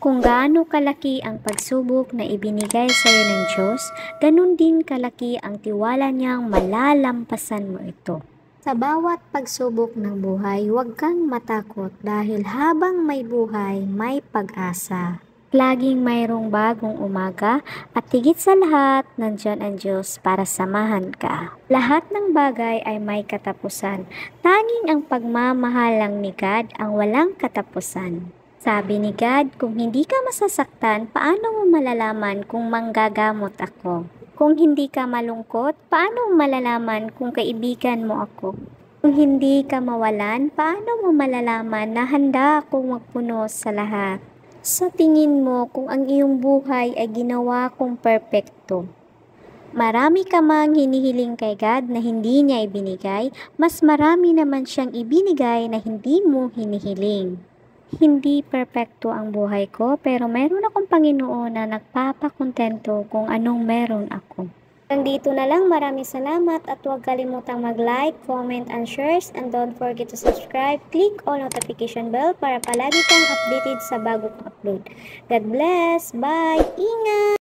Kung gaano kalaki ang pagsubok na ibinigay sa iyo ng Diyos, ganun din kalaki ang tiwala niyang malalampasan mo ito. Sa bawat pagsubok ng buhay, huwag kang matakot dahil habang may buhay, may pag-asa. Laging mayroong bagong umaga at higit sa lahat, nandyan ang Diyos para samahan ka. Lahat ng bagay ay may katapusan. Tanging ang pagmamahal lang ni God ang walang katapusan. Sabi ni God, kung hindi ka masasaktan, paano mo malalaman kung manggagamot ako? Kung hindi ka malungkot, paano mo malalaman kung kaibigan mo ako? Kung hindi ka mawalan, paano mo malalaman na handa akong magpuno sa lahat? Sa tingin mo kung ang iyong buhay ay ginawa kong perpekto? Marami ka mang hinihiling kay God na hindi niya ibinigay, mas marami naman siyang ibinigay na hindi mo hinihiling. Hindi perpekto ang buhay ko pero meron akong Panginoon na nagpapakontento kung anong meron ako. Hanggang dito na lang, maraming salamat at huwag kalimutang mag-like, comment, and share, and don't forget to subscribe. Click all notification bell para palagi kang updated sa bagong upload. God bless! Bye! Ingat!